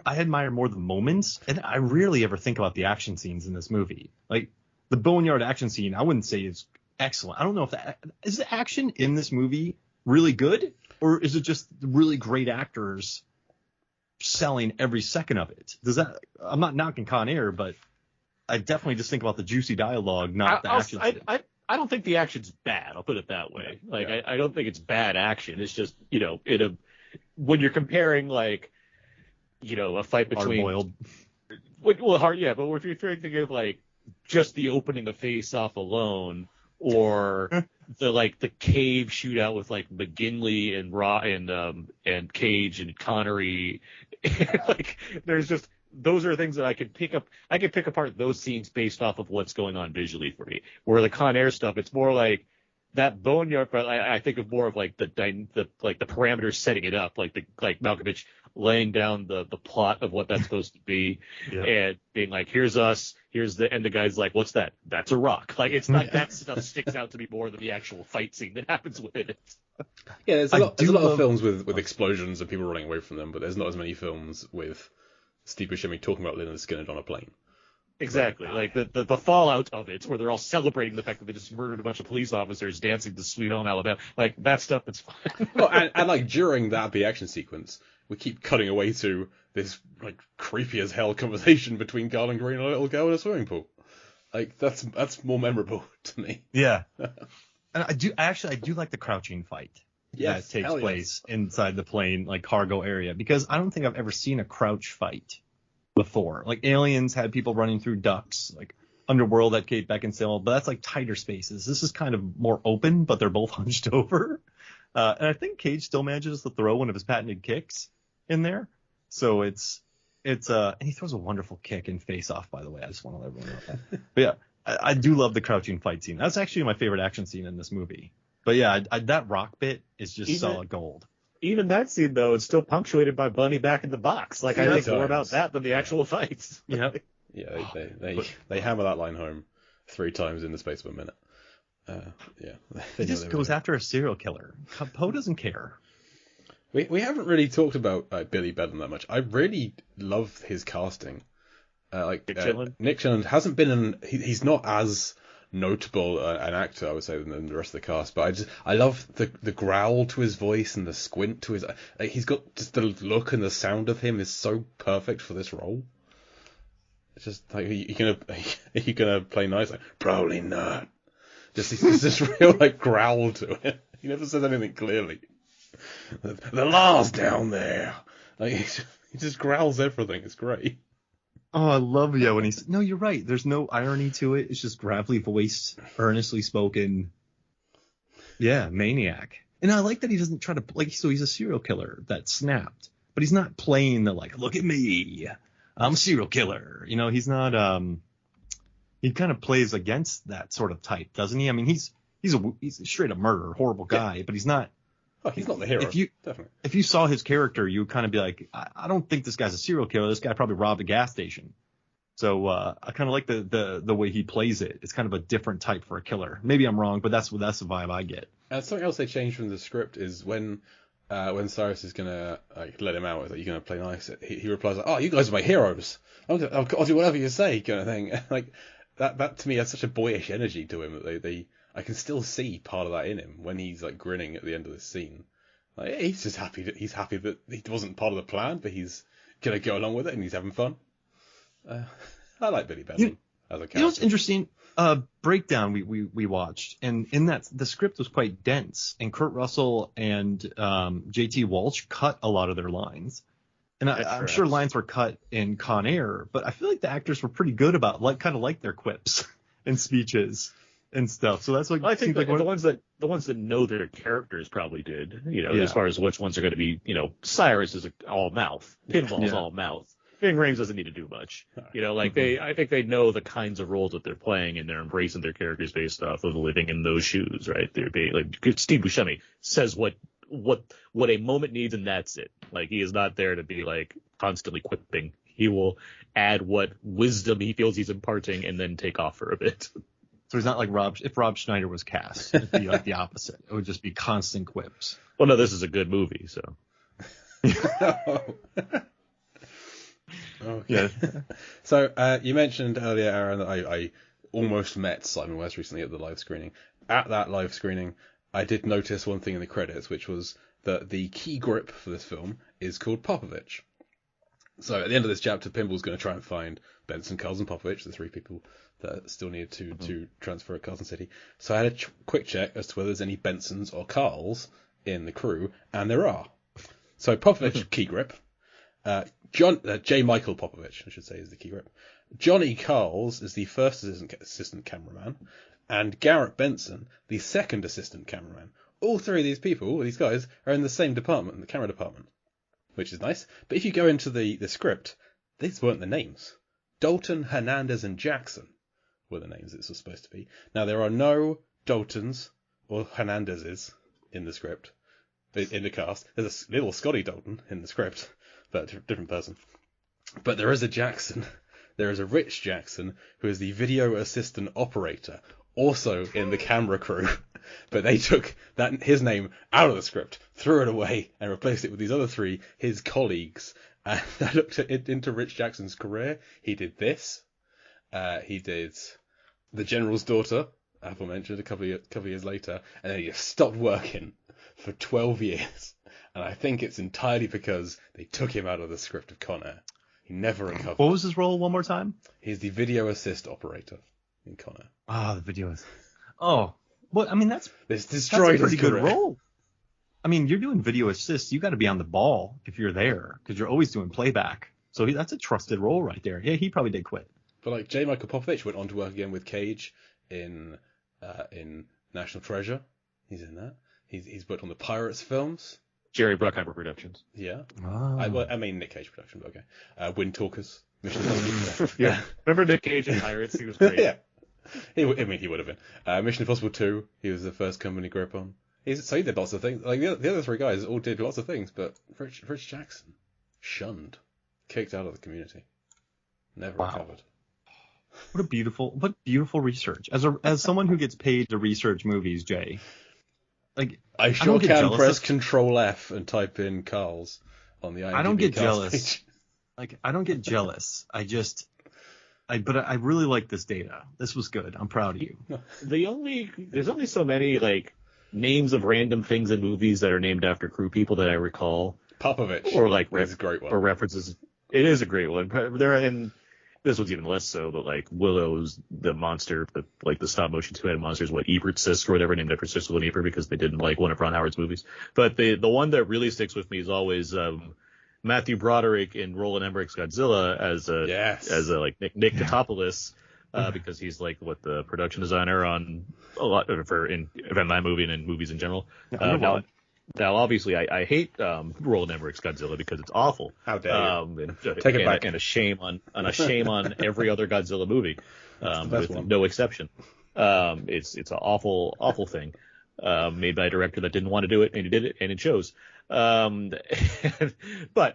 admire more the moments, and I rarely ever think about the action scenes in this movie. Like the boneyard action scene, I wouldn't say is excellent. I don't know if is the action in this movie really good, or is it just really great actors selling every second of it? I'm not knocking Con Air, but I definitely just think about the juicy dialogue, not the action. I don't think the action's bad. I'll put it that way. Like, yeah. I don't think it's bad action. It's just, when you're comparing like, a fight between hard-boiled. But if you're thinking of like just the opening of Face Off alone, or the cave shootout with like McGinley and Cage and Connery, like there's just, those are things that I could pick up. I could pick apart those scenes based off of what's going on visually for me. Where the Con Air stuff, it's more like that boneyard. But I think of more of like the parameters setting it up, like Malkovich laying down the plot of what that's supposed to be, and being like, here's us, and the guy's like, what's that? That's a rock. Like, it's not that stuff sticks out to me more than the actual fight scene that happens within it. Yeah, there's a lot of films with explosions and people running away from them, but there's not as many films with Steve Buscemi talking about Lynyrd Skynyrd on a plane. Exactly. Like the fallout of it, where they're all celebrating the fact that they just murdered a bunch of police officers dancing to Sweet Home Alabama. Like, that stuff that's fun. Well, and like during the action sequence, we keep cutting away to this like creepy as hell conversation between Garland Green and a little girl in a swimming pool. Like that's more memorable to me. Yeah. And I do like the crouching fight Yes, that takes hell yes. place inside the plane, like cargo area, because I don't think I've ever seen a crouch fight before. Like Aliens had people running through ducts, like Underworld at Kate Beckinsale, but that's like tighter spaces. This is kind of more open, but they're both hunched over. And I think Cage still manages to throw one of his patented kicks in there. So it's and he throws a wonderful kick in Face Off, by the way. I just want to let everyone know that. But yeah, I do love the crouching fight scene. That's actually my favorite action scene in this movie. But yeah, that rock bit is just solid gold. Even that scene, though, is still punctuated by Bunny back in the box. Like, I think more about that than the actual fights. Yeah. Yeah, they hammer that line home 3 times in the space of a minute. Yeah. He just goes after a serial killer. Poe doesn't care. We haven't really talked about Billy Bedlam that much. I really love his casting. Nick Chillen hasn't been he's not as notable an actor, I would say, than the rest of the cast, but I love the growl to his voice and the squint to his, like, he's got just the look and the sound of him is so perfect for this role. It's just like, are you gonna play nice? Like, probably not. Just he's this real like growl to it. He never says anything clearly. The law's down there. Like, he just growls everything. It's great. Oh, I love when he's... No, you're right. There's no irony to it. It's just gravelly voiced, earnestly spoken. Yeah, maniac. And I like that he doesn't try to... Like, so he's a serial killer that snapped. But he's not playing the, like, look at me, I'm a serial killer. You know, he's not... He kind of plays against that sort of type, doesn't he? I mean, he's a straight up murderer, horrible guy, but he's not... Oh, he's not the hero. Definitely. If you saw his character, you would kind of be like, I don't think this guy's a serial killer. This guy probably robbed a gas station. So I kind of like the way he plays it. It's kind of a different type for a killer. Maybe I'm wrong, but that's the vibe I get. And something else they changed from the script is when Cyrus is gonna let him out, like, you're gonna play nice. He replies like, "Oh, you guys are my heroes. I'll do whatever you say," kind of thing. Like that to me has such a boyish energy to him that I can still see part of that in him when he's like grinning at the end of this scene. Like, he's just happy that he wasn't part of the plan, but he's gonna go along with it and he's having fun. I like Billy Bedlam as a character. You know what's interesting? Breakdown we watched, and in that the script was quite dense, and Kurt Russell and J.T. Walsh cut a lot of their lines. And I'm sure lines were cut in Con Air, but I feel like the actors were pretty good about kind of like their quips and speeches and stuff. So that's what I think like the ones that know their characters probably did, as far as which ones are going to be, Cyrus is all mouth, Pinball's all mouth. Ving Rhames doesn't need to do much. I think they know the kinds of roles that they're playing, and they're embracing their characters based off of living in those shoes, right? They're being like Steve Buscemi says what a moment needs, and that's it. Like, he is not there to be like constantly quipping. He will add what wisdom he feels he's imparting and then take off for a bit. So he's not like if Rob Schneider was cast, it'd be like the opposite. It would just be constant quips. Well, no, this is a good movie, so. Okay. Yeah. So you mentioned earlier, Aaron, that I almost met Simon West recently at the live screening. At that live screening, I did notice one thing in the credits, which was that the key grip for this film is called Popovich. So at the end of this chapter, Pinball's going to try and find Benson, Carls, and Popovich, the 3 people that still needed to transfer at Carson City. So I had a quick check as to whether there's any Bensons or Carls in the crew, and there are. So Popovich, key grip. J. Michael Popovich, I should say, is the key grip. Johnny Carls is the first assistant cameraman, and Garrett Benson, the second assistant cameraman. All 3 of these people, these guys, are in the same department, the camera department, which is nice. But if you go into the script, these weren't the names. Dalton, Hernandez, and Jackson were the names this was supposed to be. Now, there are no Daltons or Hernandezes in the script, in the cast. There's a little Scotty Dalton in the script, but a different person. But there is a Jackson. There is a Rich Jackson, who is the video assistant operator, also in the camera crew. But they took his name out of the script, threw it away, and replaced it with these other 3, his colleagues. And I looked into Rich Jackson's career. He did this. He did The General's Daughter, aforementioned, a couple of years later. And then he just stopped working for 12 years. And I think it's entirely because they took him out of the script of Con Air. He never recovered. What was his role one more time? He's the video assist operator. in Con Air. Ah, the video is. Oh, well, I mean that's This that's a destroyed pretty his good career. role. I mean, you're doing video assist. You got to be on the ball if you're there because you're always doing playback. So that's a trusted role right there. Yeah, he probably did quit. But like J. Michael Popovich went on to work again with Cage in National Treasure. He's in that. He's worked on the Pirates films. Jerry Bruckheimer Productions. Yeah. Oh. I mean Nick Cage production, but okay. Wind Talkers. Mission Impossible. Yeah. Remember Nick Cage in Pirates? He was great. Yeah. He would have been. Mission Impossible 2. He was the first company grip on. He did lots of things. Like the other three guys all did lots of things, but Rich Jackson shunned, kicked out of the community, never recovered. What beautiful research. As someone who gets paid to research movies, Jay, like I sure don't get can jealous press of- Control F and type in Carl's on the IMDb I don't get cast jealous. page. Like I don't get jealous. But I really like this data. This was good. I'm proud of you. There's only so many like names of random things in movies that are named after crew people that I recall, Popovich. or like is a great one. or references. It is a great one. This one's even less so, but like Willow's the monster, the stop motion two-headed monster is what Ebert Sisk or whatever, named after Siskel and Ebert because they didn't like one of Ron Howard's movies. But the one that really sticks with me is always Matthew Broderick in Roland Emmerich's Godzilla as a like Nick Katopoulos, because he's like the production designer on a lot in that movie and in movies in general. Now, obviously, I hate Roland Emmerich's Godzilla because it's awful. How dare you? Take it back. And a shame on every other Godzilla movie, with one. no exception. It's an awful thing, made by a director that didn't want to do it, and he did it, and it shows. But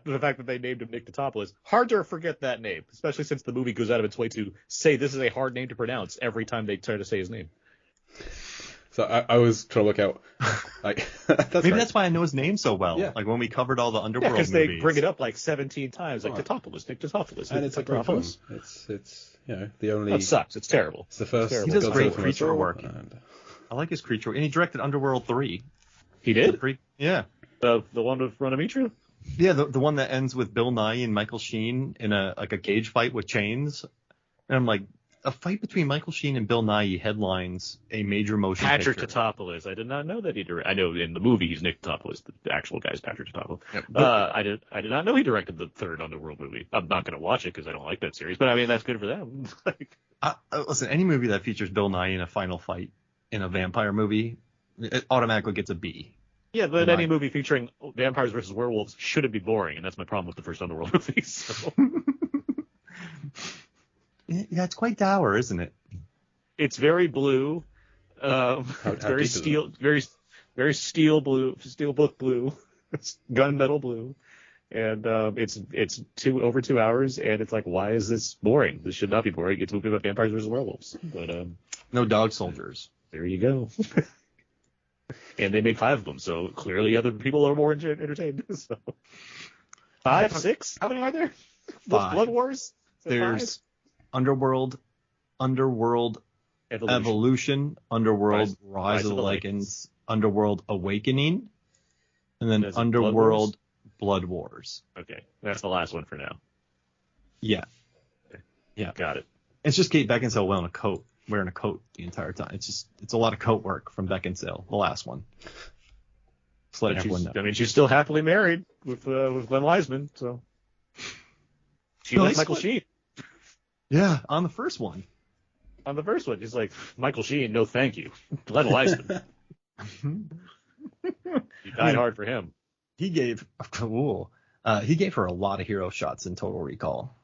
the fact that they named him Nick Katopoulos, hard to forget that name, especially since the movie goes out of its way to say this is a hard name to pronounce every time they try to say his name. So I was trying to look out. Like That's why I know his name so well. Yeah. Like when we covered all the Underworld because movies. they bring it up like 17 times, like Katopoulos, Nick Katopoulos, and it's a great film. Katopoulos. It's the only. That sucks. It's terrible. It's the first. He does Godzilla great film creature I saw, work. and- I like his creature, and he directed Underworld 3. He did? Yeah. The one with Ronamitra? Yeah, the one that ends with Bill Nye and Michael Sheen in a cage fight with chains. And I'm like, a fight between Michael Sheen and Bill Nye headlines a major motion Patrick picture. Katopoulos. I did not know that he directed. I know in the movie he's Nick Katopoulos. The actual guy's Patrick Katopoulos. Yep. I did not know he directed the third Underworld movie. I'm not going to watch it because I don't like that series. But I mean, that's good for them. Listen, any movie that features Bill Nye in a final fight in a vampire movie, it automatically gets a B. Yeah, but Right. any movie featuring vampires versus werewolves shouldn't be boring, and that's my problem with the first Underworld movie. So. Yeah, it's quite dour, isn't it? It's very blue. It's very deep is it? steel, very steel blue, steelbook blue, it's gunmetal blue, and it's over 2 hours, and it's like, why is this boring? This should not be boring. It's a movie about vampires versus werewolves, but No dog soldiers. there you go. And they made 5 of them, so clearly other people are more entertained. So 5, 6, how many are there? 5. Blood Wars. Is it There's 5? Underworld Evolution, Underworld Rise of the Lycans, Underworld Awakening, and then Is it Underworld Blood Wars. Okay, that's the last one for now. Yeah. Got it. It's just Kate Beckinsale wearing a coat the entire time. It's a lot of coat work from Beckinsale, the last one. Just letting everyone know. I mean, she's still happily married with Glenn Wiseman, so she No, likes they Michael split. Sheen. Yeah, on the first one. On the first one, she's like, Michael Sheen, no thank you. Glenn Wiseman. You died hard for him. He gave her a lot of hero shots in Total Recall.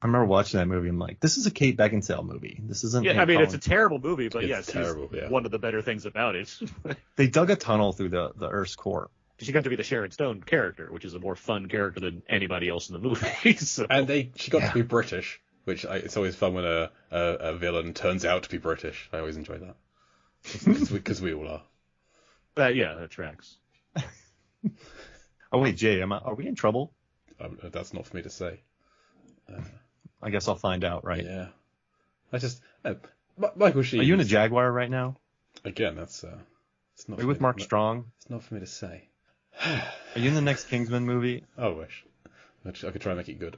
I remember watching that movie. I'm like, this is a Kate Beckinsale movie. This isn't. Yeah, I mean, it's a terrible movie, but It's yes, terrible, yeah. one of the better things about it. They dug a tunnel through the Earth's core. She got to be the Sharon Stone character, which is a more fun character than anybody else in the movie. So. And she got to be British, which it's always fun when a villain turns out to be British. I always enjoy that. Because we all are. Yeah, that tracks. Oh wait, Jay, are we in trouble? That's not for me to say. I guess I'll find out, right? Yeah. Michael Sheen. Are you in a Jaguar right now? Again, it's not. Are you with Mark Strong? It's not for me to say. Are you in the next Kingsman movie? I wish. I could try and make it good.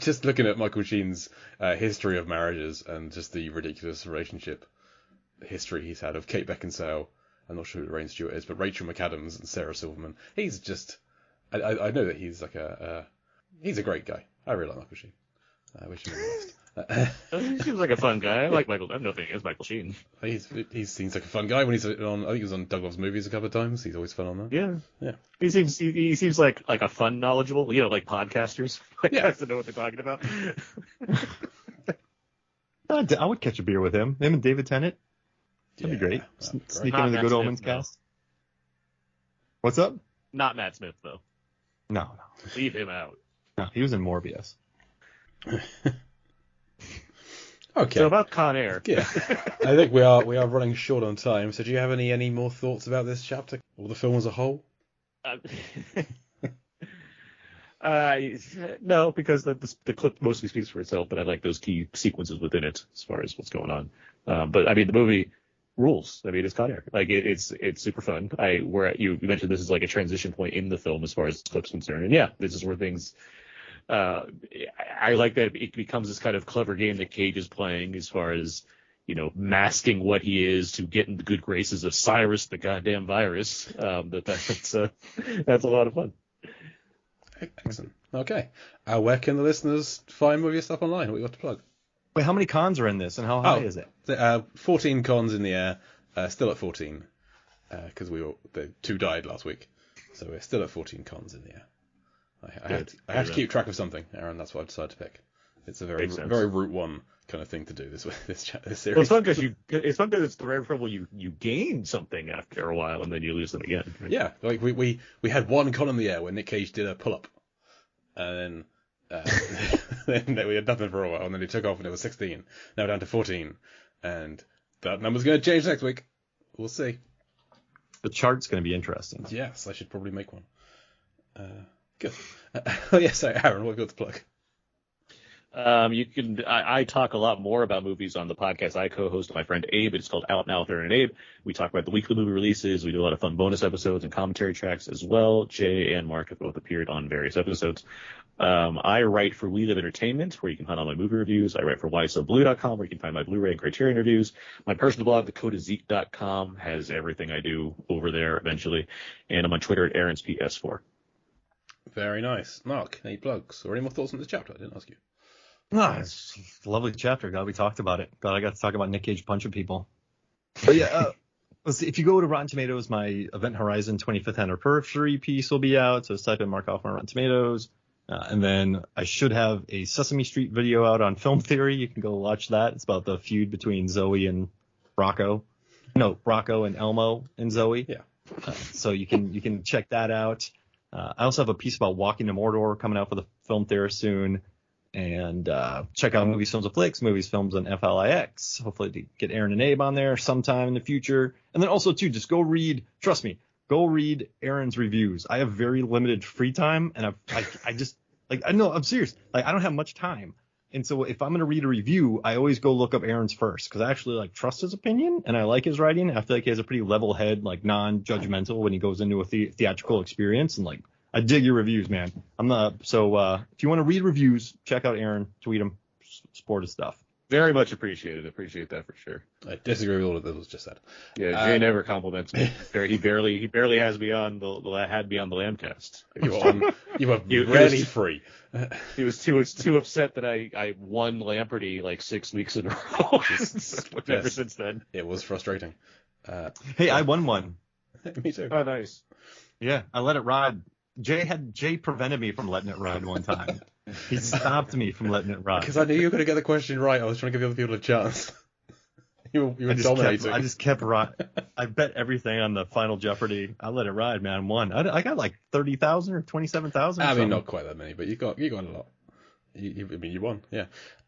Just looking at Michael Sheen's history of marriages and just the ridiculous relationship history he's had of Kate Beckinsale. I'm not sure who Lorraine Stewart is, but Rachel McAdams and Sarah Silverman. He's just, I know that he's like he's a great guy. I really like Michael Sheen. I wish him all the best. He seems like a fun guy. I like Michael. I have nothing against Michael Sheen. He seems like a fun guy when he's on. I think he was on Doug Loves Movies a couple of times. He's always fun on that. Yeah. He seems like a fun, knowledgeable. Like podcasters. Guys that know what they're talking about. I would catch a beer with him. Him and David Tennant. That'd be great. Sneak into the Good Omens cast. What's up? Not Matt Smith though. No. Leave him out. No, he was in Morbius. Okay. So about Con Air. Yeah. I think we are running short on time. So do you have any more thoughts about this chapter or the film as a whole? No, because the clip mostly speaks for itself, but I like those key sequences within it as far as what's going on. But I mean, the movie rules. I mean, it's Con Air. Like it's super fun. You mentioned this is like a transition point in the film as far as the clip's concerned, and yeah, this is where things. I like that it becomes this kind of clever game that Cage is playing as far as, masking what he is to get in the good graces of Cyrus, the goddamn virus. That's a lot of fun. Excellent. Okay. Where can the listeners find more of your stuff online? What you got to plug? Wait, how many cons are in this, and how high is it? 14 cons in the air. Still at 14, because the 2 died last week, so we're still at 14 cons in the air. I had to keep track of something, Aaron. That's what I decided to pick. It's a very Route One kind of thing to do. This series. Well, it's fun because it's the rare trouble you gain something after a while and then you lose them again. Right? Yeah, like we had 1 con in the air when Nick Cage did a pull up, and then we had nothing for a while, and then he took off and it was 16. Now down to 14, and that number's going to change next week. We'll see. The chart's going to be interesting. Yes, I should probably make one. Good. Aaron, what have you got to plug? You can. I talk a lot more about movies on the podcast I co-host with my friend Abe. It's called Out Now with Aaron and Abe. We talk about the weekly movie releases. We do a lot of fun bonus episodes and commentary tracks as well. Jay and Mark have both appeared on various episodes. I write for We Live Entertainment, where you can find all my movie reviews. I write for WhySoBlue.com, where you can find my Blu-ray and Criterion reviews. My personal blog, thecodeofzeke.com, has everything I do over there eventually. And I'm on Twitter at AaronsPS4. Very nice. Mark, any plugs or any more thoughts on this chapter? I didn't ask you. No, it's a lovely chapter. God, we talked about it. God, I got to talk about Nick Cage punching people. But yeah, let's see. If you go to Rotten Tomatoes, my Event Horizon 25th Anniversary piece will be out. So just type in Mark Hoffman Rotten Tomatoes. And then I should have a Sesame Street video out on Film Theory. You can go watch that. It's about the feud between Zoe and Rocco. No, Rocco and Elmo and Zoe. Yeah. So you can check that out. I also have a piece about Walking to Mordor coming out for the Film Theorist soon. And check out Movies, Films, and Flicks, Movies, Films, and FLIX. Hopefully to get Aaron and Abe on there sometime in the future. And then also, too, just go read Aaron's reviews. I have very limited free time, and I'm serious. Like, I don't have much time. And so if I'm going to read a review, I always go look up Aaron's first, because I actually trust his opinion, and I like his writing. I feel like he has a pretty level head, non-judgmental when he goes into a theatrical experience, and I dig your reviews, man. If you want to read reviews, check out Aaron, tweet him, support his stuff. Very much appreciated. Appreciate that for sure. I disagree with all of that was just said. Yeah, Jay never compliments me. He barely has me on the Lambcast. You were rarely free. He was too upset that I won Lamperty 6 weeks in a row. Ever since then. It was frustrating. Hey, I won one. Me too. Oh, nice. Yeah, I let it ride. Jay prevented me from letting it ride one time. He stopped me from letting it ride. Because I knew you were going to get the question right. I was trying to give the other people a chance. you were dominating. I just kept riding. I bet everything on the Final Jeopardy. I let it ride, man. Won. I got 30,000 or 27,000. I mean, not quite that many, but you got a lot. You won, yeah.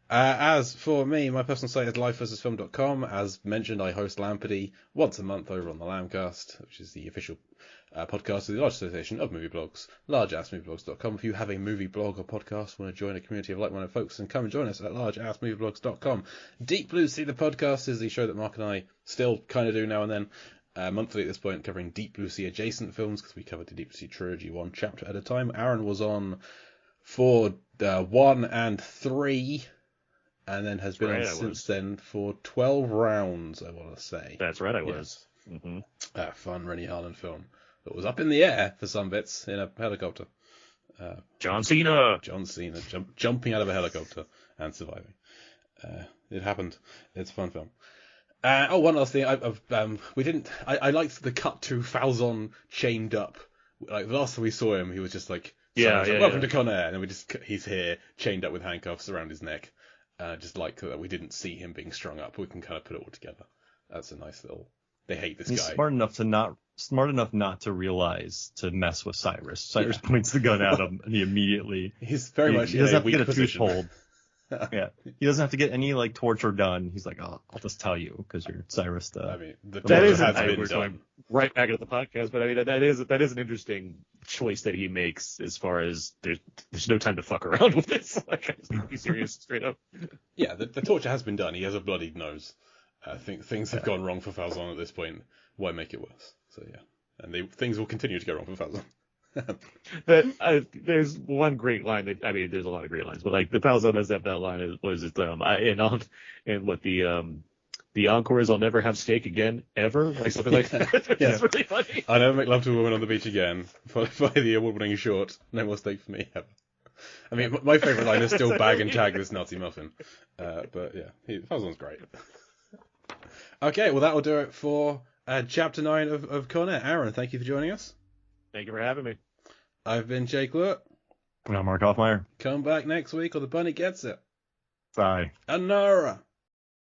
As for me, my personal site is lifeversusfilm.com. As mentioned, I host Lamperty once a month over on the Lambcast, which is the official podcast of the Large Association of Movie Blogs, largeassmovieblogs.com. If you have a movie blog or podcast, want to join a community of like-minded folks, then come and join us at largeassmovieblogs.com. Deep Blue Sea, the podcast, is the show that Mark and I still kind of do now and then, monthly at this point, covering Deep Blue Sea adjacent films, because we covered the Deep Blue Sea trilogy one chapter at a time. Aaron was on for 1 and 3, and then has been on since then for 12 rounds, I want to say. That's right, I was. Mm-hmm. Fun Rennie Harlan film that was up in the air for some bits in a helicopter. John Cena jumping out of a helicopter and surviving. It happened. It's a fun film. One last thing. I liked the cut to Falzon chained up. Like the last time we saw him, he was just like, welcome to Con Air, and then he's here chained up with handcuffs around his neck. Just like that, we didn't see him being strung up. We can kind of put it all together. That's a nice little. They hate this guy. He's smart enough not to realize to mess with Cyrus. Cyrus points the gun at him, and he immediately. He's very much. He doesn't have to get a tooth pulled. Yeah, he doesn't have to get any like torture done. He's like, I'll just tell you because you're Cyrus. I mean, that is going right back into the podcast, but I mean that is an interesting choice that he makes as far as there's no time to fuck around with this. Like, I just need to be serious straight up. Yeah, the torture has been done. He has a bloodied nose. I think things have gone wrong for Falzon at this point. Why make it worse? So yeah, and things will continue to go wrong for Falzon. There's one great line there's a lot of great lines, but like the Falzon does have that line and what the encore is, I'll never have steak again ever, like something like that. It's really funny. I never make love to a woman on the beach again, followed by the award-winning short, no more steak for me ever. I mean, my favourite line is still bag and tag this Nazi muffin. But yeah, Falzon's great. Okay, well, that will do it for Chapter 9 of Con Air. Aaron, thank you for joining us. Thank you for having me. I've been Jake Lewis. And I'm Mark Hoffmeyer. Come back next week or the bunny gets it. Bye. Anara.